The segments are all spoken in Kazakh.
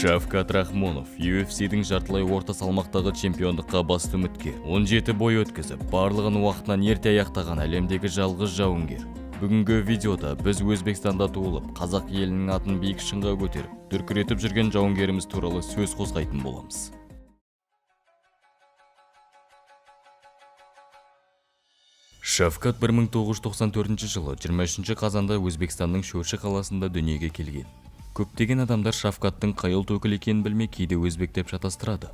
Шавкат Рахмонов UFC-дің жартылай орта салмақтағы чемпиондыққа басты үміткер. 17 бой өткізіп, барлығын уақытынан ерте аяқтаған әлемдегі жалғыз жауынгер. Бүгінгі видеода біз Өзбекстанда туылып, қазақ елінің атын биік шыңға көтеріп, дүркіретіп жүрген жауынгеріміз туралы сөз қозғайтын боламыз. Шавкат 1994 жылы 23 қазанда Өзбекстанның Шөрші қаласында дүниеге келген. Көптеген адамдар Шавкаттың қай ұлт өкілі екенін білмей кейде өзбек деп шатастырады.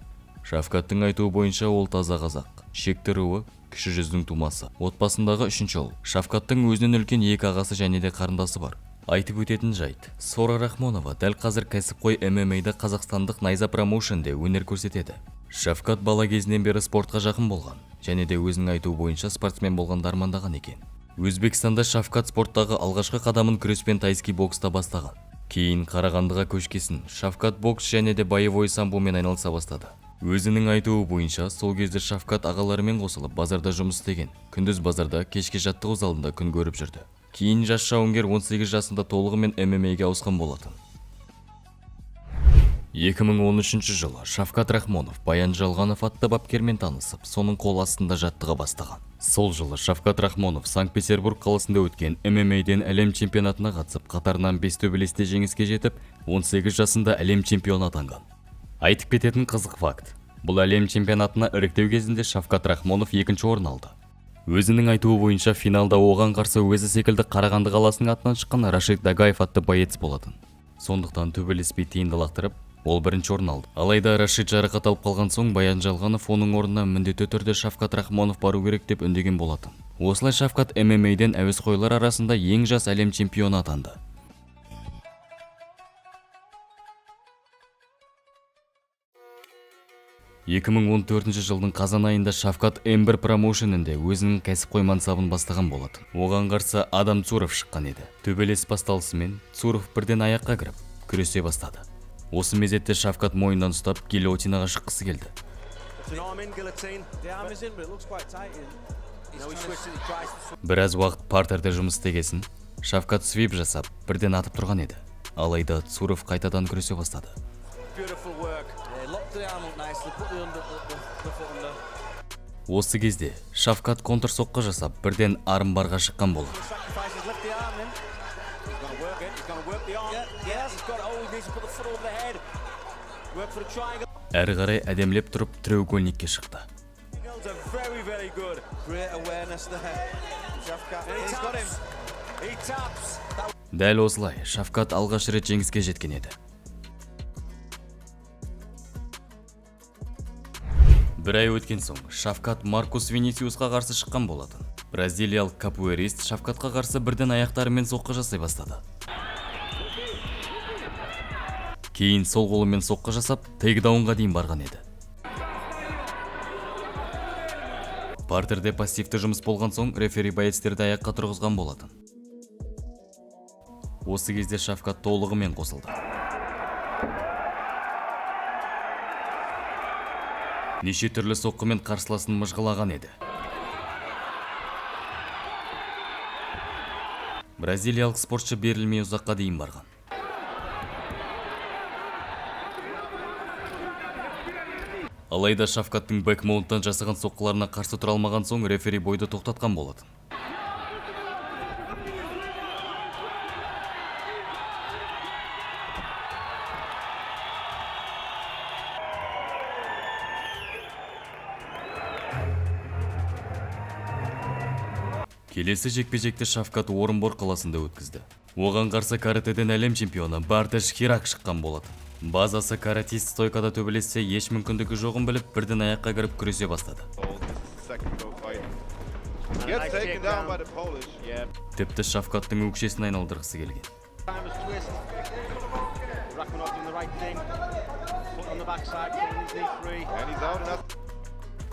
Шавкаттың айтуы бойынша ол таза қазақ, шекті руы, кіші жүздің тумасы. Отбасындағы үшінші ұл. Шавкаттың өзінен үлкен екі ағасы және де қарындасы бар. Айтып өтетін жайт. Сора Рахмонова дәл қазір кәсіпқой MMA-да қазақстандық Найза промоушнде өнер көрсетеді. Шавкат бала кезінен бері спортқа жақын болған, және де өзінің айтуы бойынша спортсмен болғанды армандаған екен. Өзбекстанда Шавкат спорттағы алғашқы қадамын күреспен тайский бокста бастаған. Кейін Қарағандыға көшкесін Шавкат бокс және де боевой самбомен айналыса бастады. Өзінің айтуы бойынша сол кезде Шавкат ағаларымен қосылып базарда жұмыс істеген. Күндіз базарда, кешке жаттығу залында күн көріп жүрді. Кейін жас жауынгер 18 жасында толығымен MMA-ге ауысқан болатын. 2013 жылы Шавкат Рахмонов Баян Жалғанов атты бапкермен танысып, соның қол астында жаттыға бастаған. Сол жылы Шавкат Рахмонов Санкт-Петербург қаласында өткен MMA-ден әлем чемпионатына қатысып, қатарынан 5 төбелесте жеңіске жетіп, 18 жасында әлем чемпионы атанған. Айтып кететін қызық факт. Бұл әлем чемпионатына іріктеу кезінде Шавкат Рахмонов екінші орын алды. Өзінің айтуы бойынша финалда оған қарсы өзі секілді Қарағанды қаласының атынан шыққан Рашид Дагаев атты боец болатын. Сондықтан төбелеспей тиімді лақтырып, ол бірінші орын алды. Алайда Рашид жарақат алып қалған соң Баян Жалғанов оның орнына міндетті түрде Шавкат Рахмонов бару керек деп үндеген болатын. Осылай Шавкат MMA-ден әуесқойлар арасында ең жас әлем чемпионы атанды. 2014 жылдың қазан айында Шавкат М1 промоушнінде өзінің кәсіпқой мансабын бастаған болатын. Оған қарсы Адам Цуров шыққан еді. Төбелес басталысымен Цуров бірден аяққа кіріп, күресе бастады. Осы мезетте Шавкат мойнынан ұстап гильотинаға шыққысы келді. Біраз уақыт партерде жұмыс істегесін, Шавкат свип жасап, бірден атып тұрған еді. Алайда Цуров қайтадан күресе бастады. Осы кезде Шавкат контр соққы жасап, бірден армбарға шыққан болды. Әрі қарай әдемлеп тұрып треугольникке шықты. Дәл осылай Шавкат алғаш рет жеңіске жеткен еді. Бір ай өткен соң Шавкат Маркус Винисиусқа қарсы шыққан болатын. Бразилиялық капуэрист Шавкатқа қарсы бірден аяқтарымен соққы жасай бастады. Кейін сол қолымен соққы жасап, тейкдаунға дейін барған еді. Партерде пассивті жұмыс болған соң рефери боецтерді аяққа тұрғызған болатын. Осы кезде Шавкат толығымен қосылды. Неше түрлі соққымен қарсыласын мыжғылаған еді. Бразилиялық спортшы берілмей ұзаққа дейін барған. Алайда Шавкаттың бэкмаунттан жасаған соққыларына қарсы тұра алмаған соң рефери бойды тоқтатқан болатын. Келесі жекпе-жекті Шавкат Орынбор қаласында өткізді. Оған қарсы каратэден әлем чемпионы Бардаш Хирак шыққан болатын. Базасы каратист стойкада төбелессе еш мүмкіндігі жоғын біліп, бірден аяққа кіріп күресе бастады. Тіпті Шавкаттың өкшесін айналдырғысы келген.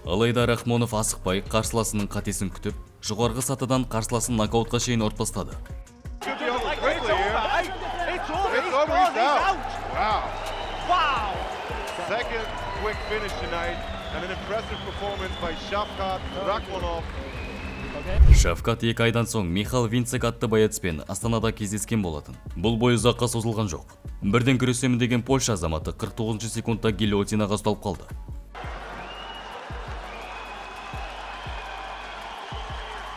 Алайда Рахмонов асықпай қарсыласының қатесін күтіп, жоғарғы сатыдан қарсыласын нокаутқа шейін ортпастады. Шавкат 2 айдан соң Михал Винцек атты боецпен Астанада кездескен болатын. Бұл бой ұзаққа созылған жоқ. Бірден күресемін деген Польша азаматы 49 секундта гильотинаға ұсталып қалды.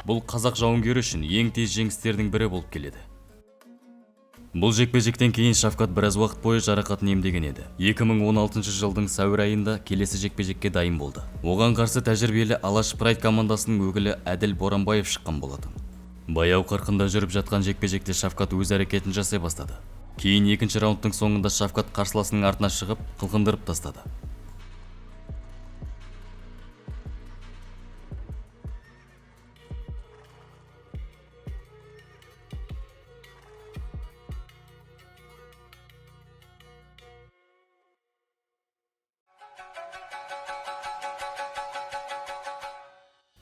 Бұл қазақ жауынгері үшін ең тез жеңістердің бірі болып келеді. Бұл жекпе-жектен кейін Шавкат біраз уақыт бойы жарақатын емдеген еді. 2016 жылдың сәуір айында келесі жекпе-жекке дайын болды. Оған қарсы тәжірибелі Алаш Прайд командасының өкілі Әділ Боранбаев шыққан болатын. Баяу қарқында жүріп жатқан жекпе-жекте Шавкат өз әрекетін жасай бастады. Кейін екінші раундтың соңында Шавкат қарсыласының артына шығып, қылқындырып тастады.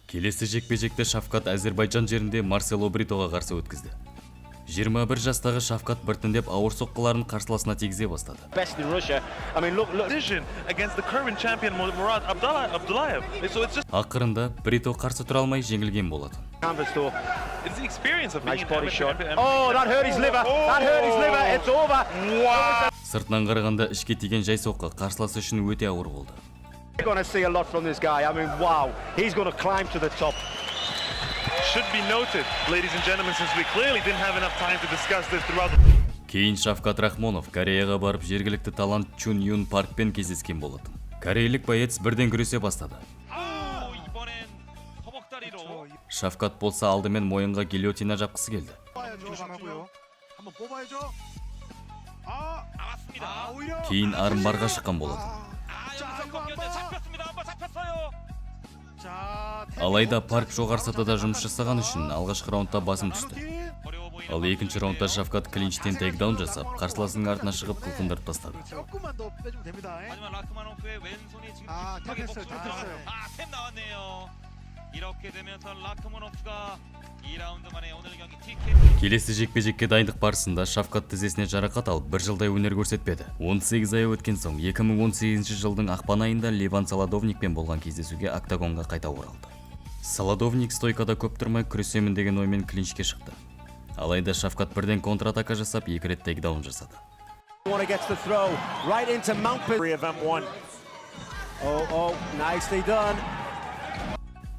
Келесі жекпе-жекті Шавкат Әзербайжан жерінде Марсело Бритоға қарсы өткізді. 21 жастағы Шавкат біртіндеп ауыр соққыларын қарсыласына тигізе бастады. Ақырында Брито қарсы тұра алмай жеңілген болатын. Сыртынан қарағанда ішке тиген жай соққы қарсыласы үшін өте ауыр болды. We're going to see a lot from this guy. I mean, wow, he's going to climb to the top. Should be noted, ladies and gentlemen, since we clearly didn't have enough time to discuss this throughout. Кейін Шавкат Рахмонов Кореяға барып жергілікті талант Чун Юн Паркпен кездескен болатын. Корейлік боец бірден күресе бастады. Шавкат болса алдымен мойынға гильотина жапқысы келді. Кейін армбарға шыққан болатын. Алайда Парк жоғары сатыда жұмыс жасаған үшін алғашқы раундта басым түсті. Ал екінші раундта Шавкат клинчтен тейкдаун жасап, қарсыласының артына шығып қылқындырып тастады. Келесі жекпе-жекке дайындық барысында Шавкат тізесіне жарақат алып, бір жылдай өнер көрсетпеді. 18 ай өткен соң 2018 жылдың ақпан айында Леван Солодовникпен болған кездесуге октагонға қайта оралды. Солодовник стойкада көп тұрмай күресемін деген оймен клинчке шықты. Алайда Шавкат бірден контратака жасап, 2 рет тейкдаун жасады.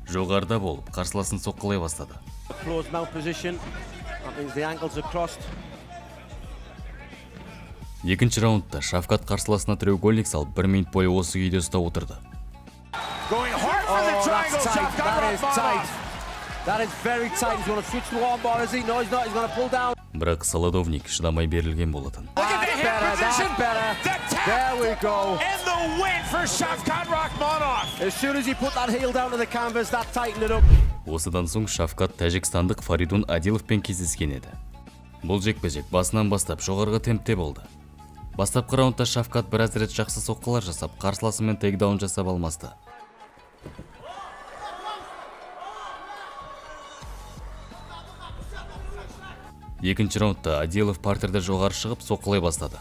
Жоғарда болып, қарсыласын соққылай бастады. Екінші раундта Шавкат қарсыласына треугольник салып, 1 минут бойы осы күйде ұстап отырды. Бірақ Солодовник шыдамай берілген болатын. Осыдан соң Шавкат тәжікстандық Фаридун Адиловпен кездескен еді. Бұл жекпе-жек басынан бастап жоғарғы темпте болды. Бастапқы раундта Шавкат біраз рет жақсы соққылар жасап, қарсыласымен тейкдаун жасап алмасты. Екінші раундта Адилов партерде жоғары шығып соққылай бастады.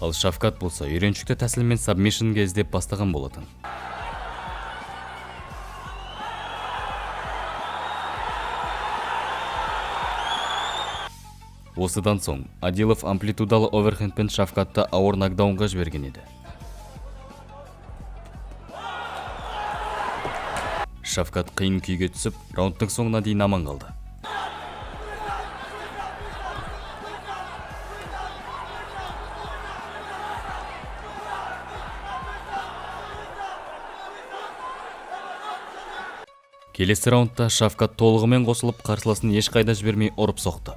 Ал Шавкат болса үйреншікті тәсілмен сабмишнге іздеп бастаған болатын. Осыдан соң Адилов амплитудалы оверхендпен Шавкатты ауыр нокдаунға жіберген еді. Шавкат қиын күйге түсіп, раундтың соңына дейін аман қалды. Келесі раундта Шавкат толығымен қосылып, қарсыласын ешқайда жібермей ұрып соқты.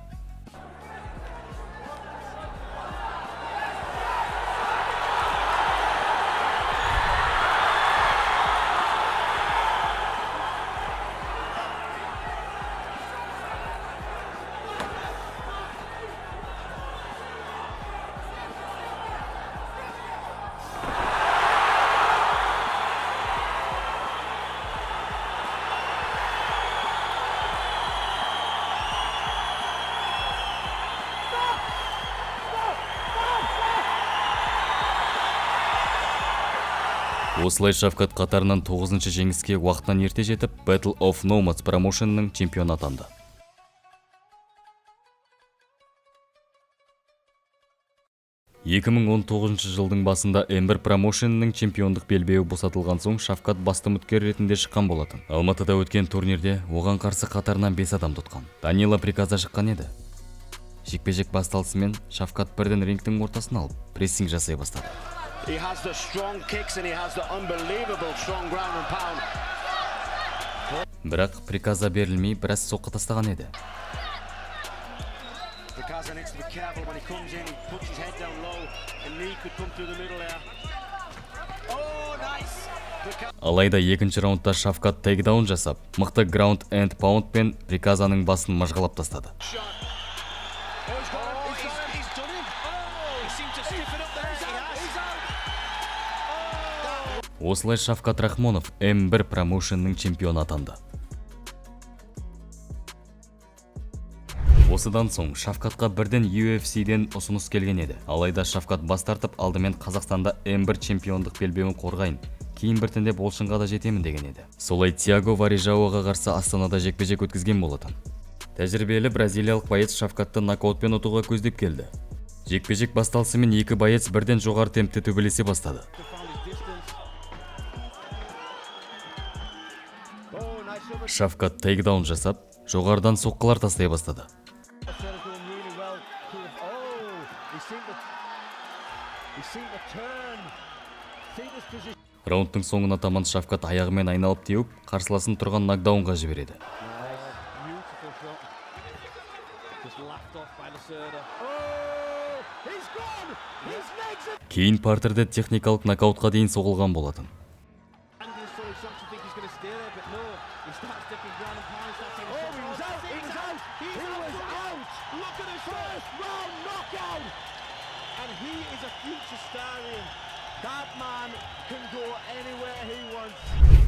Осылай Шавкат қатарынан 9-шы жеңіске уақытынан ерте жетіп, Battle of Nomads промоушенінің чемпионы атанды. 2019 жылдың басында Ember промоушенінің чемпиондық белбеуі босатылған соң Шавкат басты үміткер ретінде шыққан болатын. Алматыда өткен турнирде оған қарсы қатарынан 5 адам тұтқан. Данила приказа шыққан еді. Жекпе-жек басталысымен Шавкат бірден рингтің ортасын алып, прессинг жасай бастады. He has the strong kicks and he has the unbelievable strong ground and pound. Бірақ приказа берілмей біраз соққы тастаған еді. Prikaza needs to be careful when he comes in, he puts his head down low, and knee could come through the middle there. Oh, nice! Алайда екінші раундта Шавкат тейкдаун жасап, мықты граунд энд паундпен приказаның басын мажғалап тастады. Осылай Шавкат Рахмонов М1 промоушенінің чемпионы атанды. Осыдан соң Шавкатқа бірден UFC-ден ұсыныс келген еді. Алайда Шавкат бас тартып, алдымен Қазақстанда М1 чемпиондық белбеуін қорғайын, кейін біртіндеп Болшынға да жетемін деген еді. Солай Тиаго Варижауға қарсы Астанада жекпе-жек өткізген болатын. Тәжірибелі бразилиялық боец Шавкатты нокаутпен ұтуға көздеп келді. Жекпе-жек басталысымен екі боец бірден жоғары темпте төбелесе бастады. Шавкат тейкдаун жасап, жоғарыдан соққылар тастай бастады. Раундтың соңына таман Шавкат аяғымен айналып теуіп, қарсыласын тұрған нокдаунға жібереді. Кейін партерде техникалық нокаутқа дейін соғылған болатын.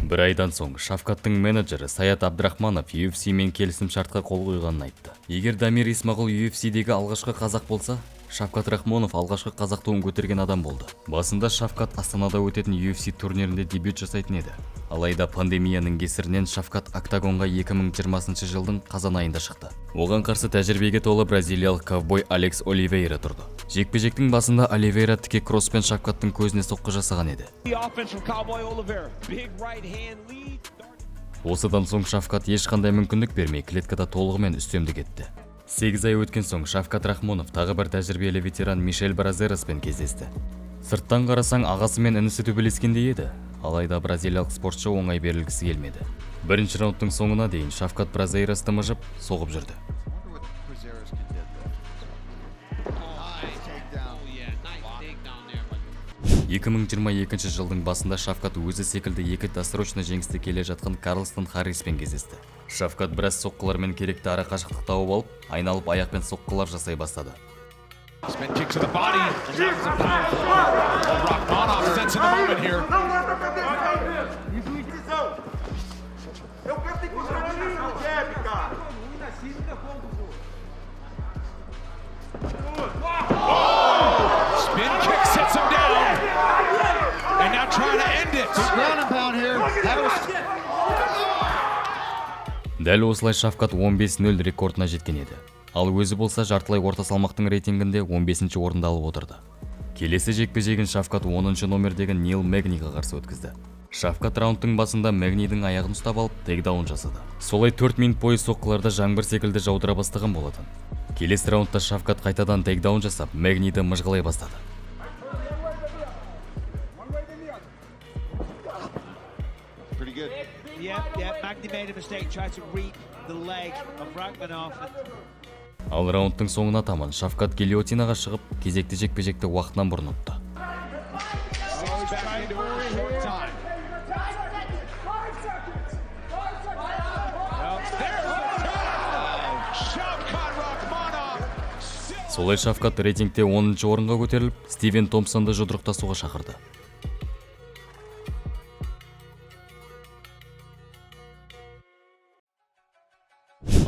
Бір айдан соң Шавкаттың менеджері Саят Абдрахманов UFC-мен келісім шартқа қол қойғанын айтты. Егер Дамир Исмағұл UFC-дегі алғашқы қазақ болса, Шавкат Рахмонов алғашқы қазақ туын көтерген адам болды. Басында Шавкат Астанада өтетін UFC турнирінде дебют жасайтын еді. Алайда пандемияның кесірінен Шавкат октагонға 2020 жылдың қазан айында шықты. Оған қарсы тәжірибеге толы бразилиялық ковбой Алекс Оливейра тұрды. Жекпе-жектің басында Оливейра тіке кросспен Шавкаттың көзіне соққы жасаған еді. Осыдан соң Шавкат ешқандай мүмкіндік бермей клеткада толығымен үстемдік етті. 8 ай өткен соң Шавкат Рахмонов тағы бір тәжірибелі ветеран Мишель Бразераспен кездесті. Сырттан қарасаң ағасы мен інісі төбелескендей еді, алайда бразилиялық спортшы оңай берілгісі келмеді. Бірінші раундтың соңына дейін Шавкат Бразерасты мыжып, соғып жүрді. 2022 жылдың басында Шавкат өзі секілді екі досрочно жеңісті келе жатқан Карлстон Харриспен кездесті. Шавкат біраз соққылармен керекті ара қашықтық тауып алып, айналып аяқпен соққылар жасай бастады. Дәл осылай Шавкат 15-0 рекордына жеткен еді. Ал өзі болса жартылай орта салмақтың рейтингінде 15-ші орында алып отырды. Келесі жекпе-жегін Шавкат 10-ші номердегі Нил Мэгниға қарсы өткізді. Шавкат раундтың басында Мэгнидің аяғын ұстап алып, тейкдаун жасады. Солай 4 минут бойы соққыларды жаңбыр секілді жаудыра бастаған болатын. Келесі раундта Шавкат қайтадан тейкдаун жасап, Мэгниді мыжғылай бастады. Ал раундтың соңына таман Шавкат гильотинаға шығып, кезекті жекпе-жекті уақытынан бұрын ұтты. Солай Шавкат рейтингте 10-ші орынға көтеріліп, Стивен Томпсонды жұдырықтасуға шақырды.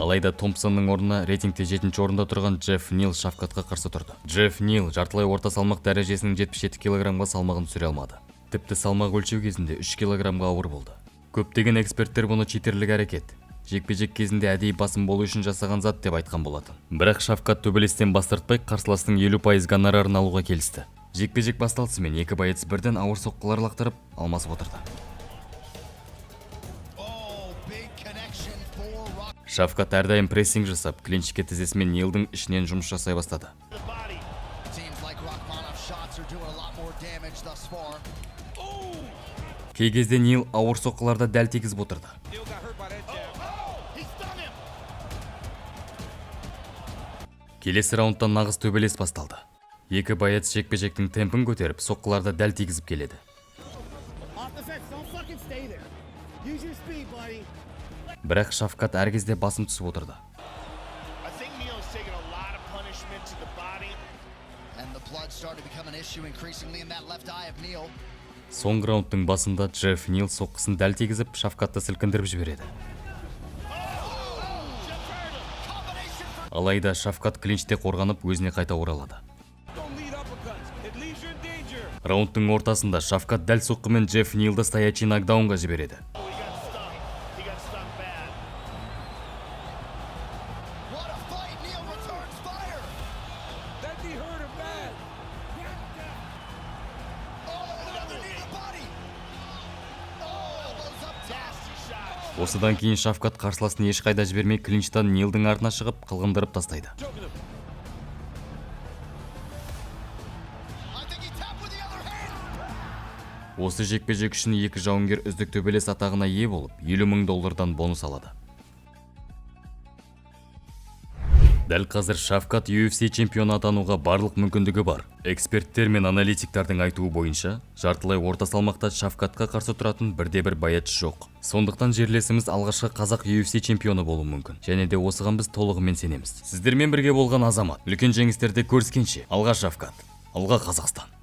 Алайда Томпсонның орнына рейтингте 7-ші орында тұрған Джефф Нил Шавкатқа қарсы тұрды. Джефф Нил жартылай орта салмақ дәрежесінің 77 килограмға салмағын түсіре алмады. Тіпті салмақ өлшеу кезінде 3 килограммға ауыр болды. Көптеген эксперттер бұны читерлік әрекет, жекпе-жек кезінде әдейі басым болу үшін жасаған зат деп айтқан болатын. Бірақ Шавкат төбелестен бас тартпай қарсыластың 50% гонорарын алуға келісті. Жекпе-жек басталысымен екі боец бірден ауыр соққылар лақтырып алмасып отырды. Шавкат әрдайым прессинг жасап, клинчке тізесімен Нилдің ішінен жұмыс жасай бастады. Кей кезде Нил ауыр соққыларда дәл тигізіп отырды. Келесі раундтан нағыз төбелес басталды. Екі боец жекпе-жектің темпін көтеріп, соққыларда дәл тигізіп келеді. Бірақ Шавкат әр кезде басым түсіп отырды. Соңғы раундтың басында Джефф Нил соққысын дәл тигізіп, Шавкатты сілкіндіріп жібереді. Алайда Шавкат клинчте қорғанып, өзіне қайта оралады. Раундтың ортасында Шавкат дәл соққымен Джефф Нилді стоячий нокдаунға жібереді. Осыдан кейін Шавкат қарсыласын ешқайда жібермей клинчтан Нилдің артына шығып, қылғындырып тастайды. Осы жекпе-жек үшін екі жауынгер үздік төбелес атағына ие болып, $50,000 бонус алады. Дәл қазір Шавкат UFC чемпионы атануға барлық мүмкіндігі бар. Эксперттер мен аналитиктердің айтуы бойынша, жартылай орта салмақта Шавкатқа қарсы тұратын бірде-бір боец жоқ. Сондықтан жерлесіміз алғашқы қазақ UFC чемпионы болуы мүмкін. Және де осыған біз толығымен сенеміз. Сіздермен бірге болған Азамат. Үлкен жеңістерде көріскенше, алға Шавкат, алға Қазақстан.